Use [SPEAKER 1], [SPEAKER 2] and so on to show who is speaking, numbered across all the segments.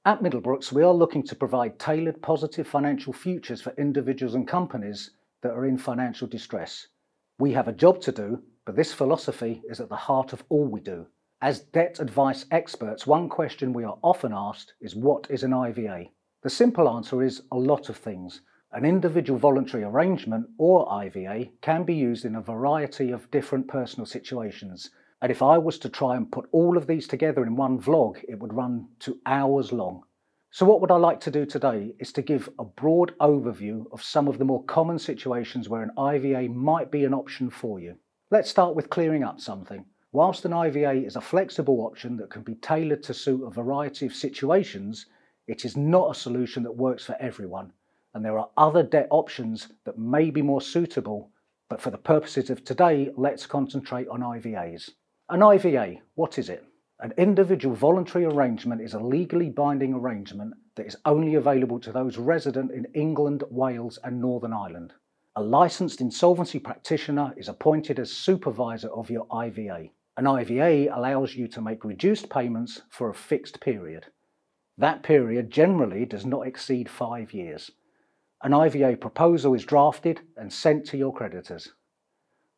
[SPEAKER 1] At Middlebrooks, we are looking to provide tailored positive financial futures for individuals and companies that are in financial distress. We have a job to do, but this philosophy is at the heart of all we do. As debt advice experts, one question we are often asked is, what is an IVA? The simple answer is a lot of things. An individual voluntary arrangement, or IVA, can be used in a variety of different personal situations. And if I was to try and put all of these together in one vlog, it would run to hours long. So what would I like to do today is to give a broad overview of some of the more common situations where an IVA might be an option for you. Let's start with clearing up something. Whilst an IVA is a flexible option that can be tailored to suit a variety of situations, it is not a solution that works for everyone. And there are other debt options that may be more suitable, but for the purposes of today, let's concentrate on IVAs. An IVA, what is it? An individual voluntary arrangement is a legally binding arrangement that is only available to those resident in England, Wales and Northern Ireland. A licensed insolvency practitioner is appointed as supervisor of your IVA. An IVA allows you to make reduced payments for a fixed period. That period generally does not exceed 5 years. An IVA proposal is drafted and sent to your creditors.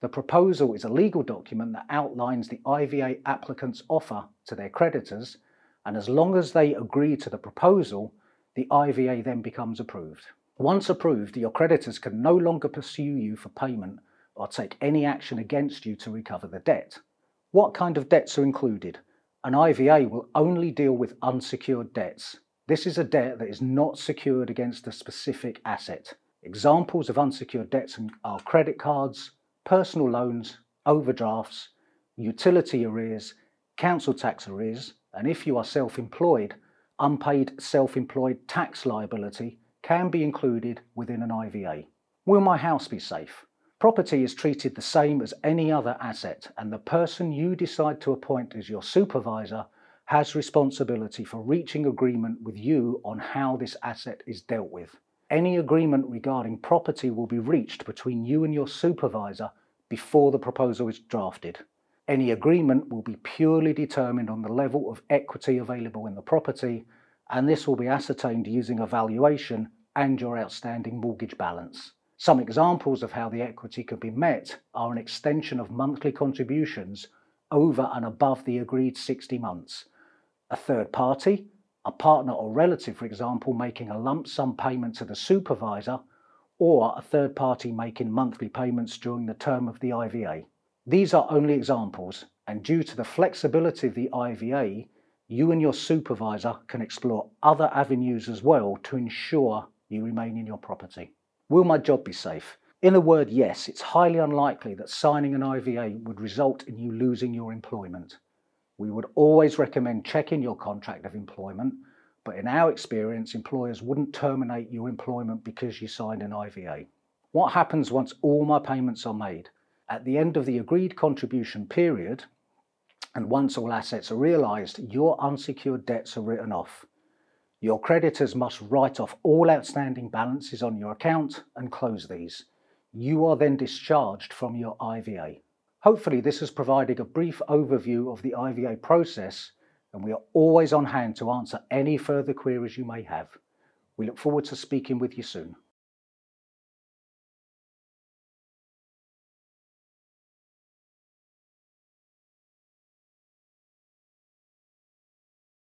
[SPEAKER 1] The proposal is a legal document that outlines the IVA applicant's offer to their creditors, and as long as they agree to the proposal, the IVA then becomes approved. Once approved, your creditors can no longer pursue you for payment or take any action against you to recover the debt. What kind of debts are included? An IVA will only deal with unsecured debts. This is a debt that is not secured against a specific asset. Examples of unsecured debts are credit cards, personal loans, overdrafts, utility arrears, council tax arrears, and if you are self-employed, unpaid self-employed tax liability can be included within an IVA. Will my house be safe? Property is treated the same as any other asset, and the person you decide to appoint as your supervisor has responsibility for reaching agreement with you on how this asset is dealt with. Any agreement regarding property will be reached between you and your supervisor before the proposal is drafted. Any agreement will be purely determined on the level of equity available in the property, and this will be ascertained using a valuation and your outstanding mortgage balance. Some examples of how the equity can be met are an extension of monthly contributions over and above the agreed 60 months. A third party, a partner or relative, for example, making a lump sum payment to the supervisor, or a third party making monthly payments during the term of the IVA. These are only examples, and due to the flexibility of the IVA, you and your supervisor can explore other avenues as well to ensure you remain in your property. Will my job be safe? In a word, yes. It's highly unlikely that signing an IVA would result in you losing your employment. We would always recommend checking your contract of employment, but in our experience, employers wouldn't terminate your employment because you signed an IVA. What happens once all my payments are made? At the end of the agreed contribution period, and once all assets are realised, your unsecured debts are written off. Your creditors must write off all outstanding balances on your account and close these. You are then discharged from your IVA. Hopefully this has provided a brief overview of the IVA process, and we are always on hand to answer any further queries you may have. We look forward to speaking with you soon.